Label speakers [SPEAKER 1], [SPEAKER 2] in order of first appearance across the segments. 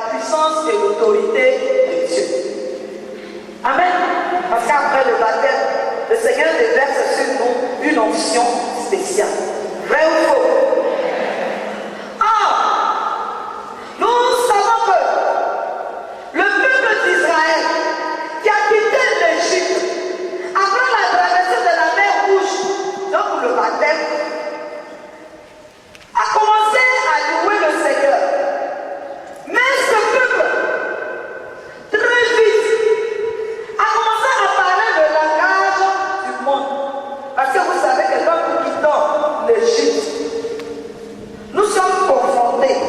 [SPEAKER 1] puissance et l'autorité de Dieu. Amen. Parce qu'après le baptême, le Seigneur déverse sur nous une onction spéciale. Vrai ou faux? Nous savons que le peuple d'Israël qui a quitté l'Égypte après la traversée de la mer Rouge, donc le baptême, a commencé à louer le Seigneur. Mais ce peuple, très vite, a commencé à parler le langage du monde. Parce que vous savez que quand nous quittons l'Égypte, nous sommes confrontés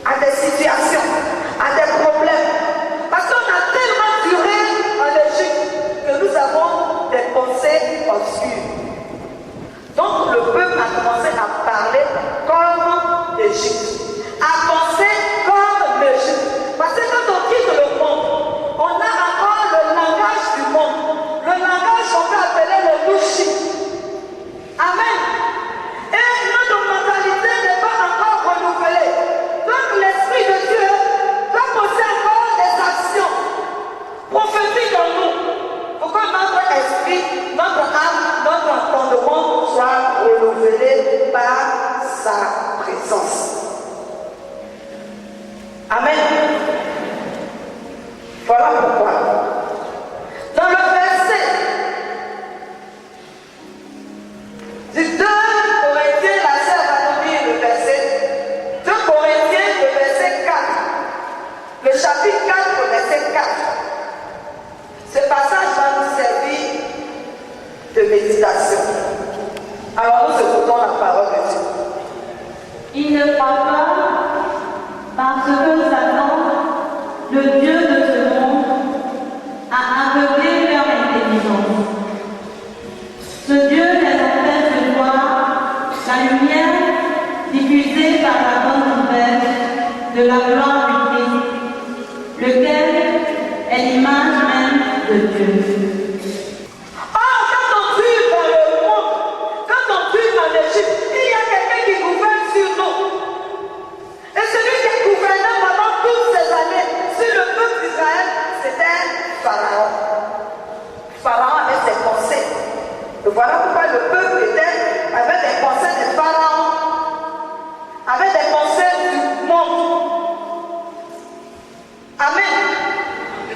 [SPEAKER 1] à des situations, à des problèmes. Parce qu'on a tellement duré en Égypte que nous avons des pensées obscures. Donc le peuple a commencé à parler comme l'Égypte, à penser comme l'Égypte. Parce que quand on quitte le monde, on a encore le langage du monde, le langage qu'on peut appeler le louchi. Amen. Et notre mentalité n'est pas encore renouvelée. Donc l'Esprit de Dieu doit poser encore des actions prophétiques en nous pour que notre esprit, notre âme, notre entendement soit renouvelé par sa présence. Amen. Voilà pourquoi. Dans le verset du 2 Corinthiens, la sœur va nous lire le verset 2 Corinthiens, le verset 4. Le chapitre 4, le verset 4. Ce passage va nous servir de méditation. Alors nous écoutons la parole de Dieu.
[SPEAKER 2] Il ne croit pas parce que Satan, le Dieu de ce monde, a aveuglé leur intelligence. Ce Dieu les empêche de voir la lumière diffusée par la bonne nouvelle de la gloire du Christ, lequel est l'image même de Dieu.
[SPEAKER 1] Pharaon avait ses pensées. Et voilà pourquoi le peuple avait des pensées de Pharaon, avait des pensées du monde. Amen.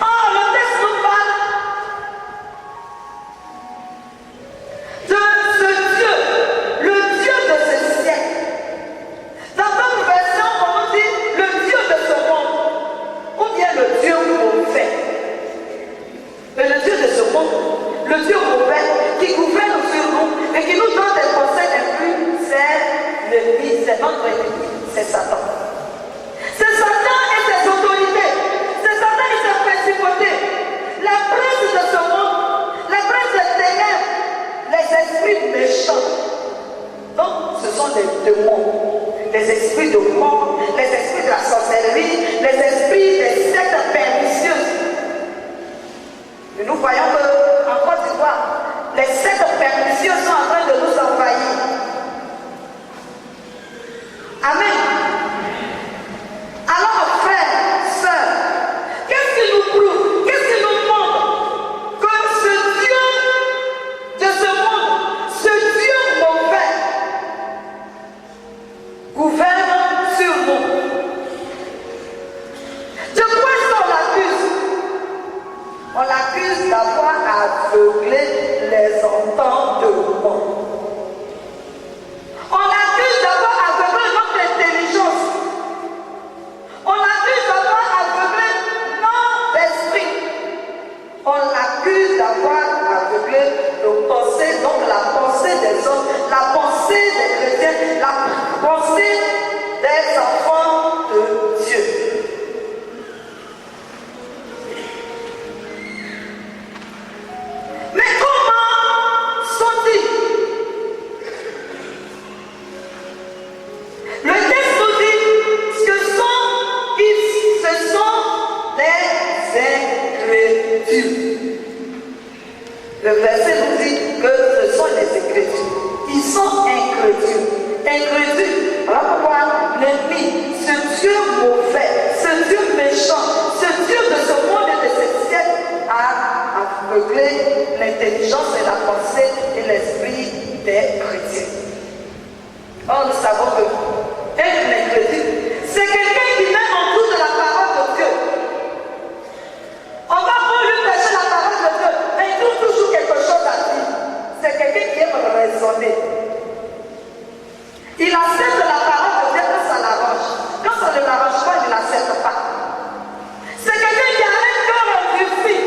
[SPEAKER 1] Oh, le texte nous parle de ce Dieu, le Dieu de ce siècle. Dans notre version, on nous dit le Dieu de ce monde, ou bien le Dieu mauvais. Mais le Dieu de ce monde, le Dieu mauvais qui gouverne sur nous et qui nous donne des conseils impurs, c'est l'ennemi, c'est notre ennemi, c'est Satan. C'est Satan et ses autorités, c'est Satan et ses principautés, les princes de ce monde, les princes des ténèbres, les esprits méchants. Donc ce sont des démons, les esprits de mort, les esprits de la sorcellerie, les esprits des sectes pernicieuses. Et nous voyons qu'en Côte d'Ivoire, les sectes pernicieuses sont en train de nous envahir. Amen. Alors, frères, sœurs, qu'est-ce qui nous prouve, qu'est-ce qui nous montre que ce Dieu de ce monde, ce Dieu mauvais, gouverne sur nous? De quoi est-ce qu'on l'accuse? On l'accuse d'avoir aveuglé les entendements. On l'accuse d'avoir aveuglé notre intelligence. On l'accuse d'avoir aveuglé notre esprit. On l'accuse d'avoir aveuglé nos pensées, donc la pensée des hommes, la pensée des chrétiens, la pensée des enfants de Dieu. Mais comment sont-ils? Le texte nous dit que ce sont des incrédules. Le verset nous dit que ce sont des incrédules. Ils sont incrédules. Incrédules. Voilà pourquoi l'ennemi, ce Dieu mauvais, ce Il accepte la parole de Dieu quand ça l'arrange. Quand ça ne l'arrange pas, il ne l'accepte pas. C'est quelqu'un qui a un cœur endurci.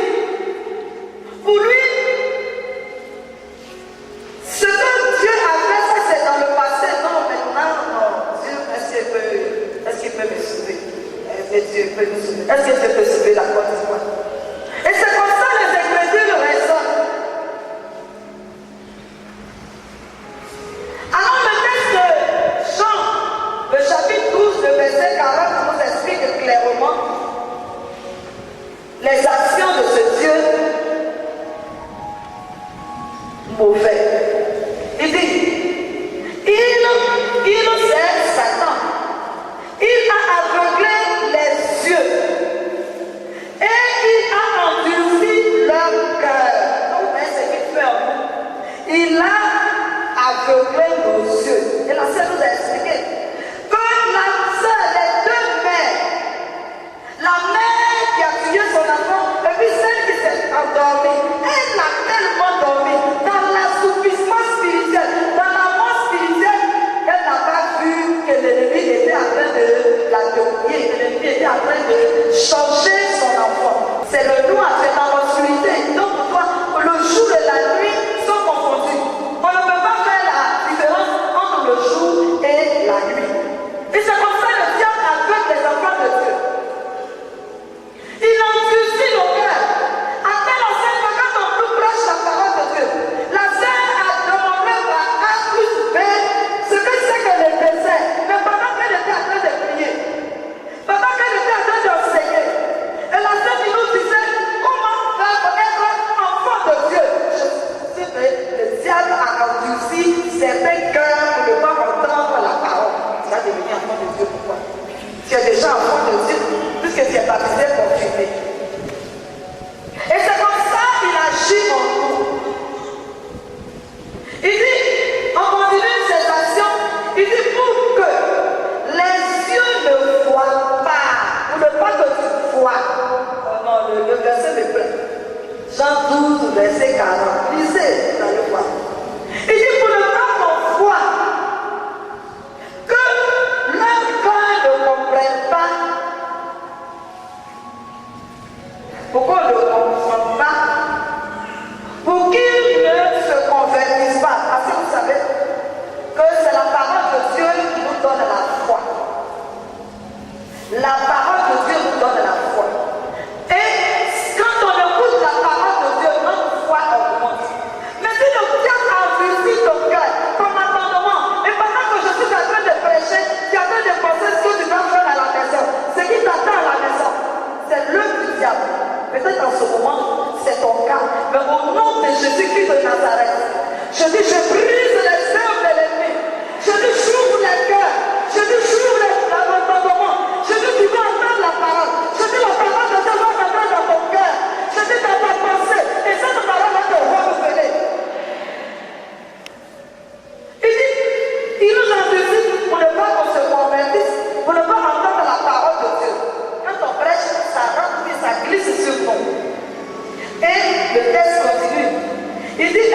[SPEAKER 1] Pour lui, ce que Dieu a fait, ça c'est dans le passé. Non, maintenant, non. Dieu, est-ce qu'il peut me sauver? Est-ce que Dieu peut me sauver? Est-ce que Dieu peut sauver la Côte d'Ivoire? Et c'est comme ça les Écritures raisonnent. Alors le texte de Jean, le chapitre 12, le verset 40, nous explique clairement les actions de ce Dieu mauvais. Il dit, c'est Satan. Il a aveuglé les yeux et il a endurci leur cœur. Donc, ce qu'il fait en nous, il a aveuglé nos yeux. Et la sœur nous a expliqué que les deux mères, la mère qui a tué son enfant et puis celle qui s'est endormie, elle a tellement dormi dans l'assoupissement spirituel, dans la mort spirituelle, qu'elle n'a pas vu que l'ennemi était en train de la dominer, que l'ennemi était en train de changer son enfant. C'est le noir, c'est dans l'obscurité. Donc pour toi, le jour et la nuit sont confondus. On ne peut pas faire la différence entre le jour et la nuit. Et c'est comme ça que le diable aveugle les enfants de Dieu. Il endurcit nos cœurs. À tel enseigne que quand on nous prêche la parole de Dieu, la sœur a demandé par A plus B ce que c'est que les décès. Mais pendant qu'elle était en train de prier, pendant qu'elle était en train d'enseigner, et la sœur qui nous disait comment faire pour être enfant de Dieu. Je sais que le diable a endurci certains cœurs pour ne pas entendre la parole. Tu vas devenir enfant de Dieu pourquoi? Tu es déjà enfant de Dieu puisque tu es baptisé confirmé. Et c'est comme ça qu'il agit en nous. Il dit, on continue ses actions, il dit pour que les yeux ne voient pas, pour ne pas que tu vois. Oh non, le verset me plaît. Jean 12, verset 40. Lisez, vous allez voir. Il dit pour ne pas qu'on voit que leur cœur ne comprenne pas. Pourquoi on ne comprend pas? Pour qu'ils ne se convertissent pas. Parce que vous savez que c'est la parole de Dieu qui nous donne la foi. La parole de Dieu nous donne la foi. Et quand on écoute la parole de Dieu, notre foi augmente. Mais si le diable endurcit ton cœur, ton entendement, et pendant que je suis en train de prêcher, tu es en train de penser ce que tu vas faire à la maison, ce qui t'attend à la maison, c'est l'œuvre du diable. Peut-être en ce moment, c'est ton cas. Mais au nom de Jésus-Christ de Nazareth, je dis, je brise les œuvres de l'ennemi. Je dis, j'ouvre les cœurs. Je dis, j'ouvre l'entendement. Je dis, tu vas entendre la parole. Je dis, la parole de Dieu va rentrer dans ton cœur. Je dis, dans ta pensée. Et cette parole va te renouveler. Il dit, il nous a dit pour ne pas qu'on se convertisse, pour ne pas entendre la parole de Dieu. Quand on prêche, ça rentre et ça glisse sur nous. Et le texte continue. Il dit,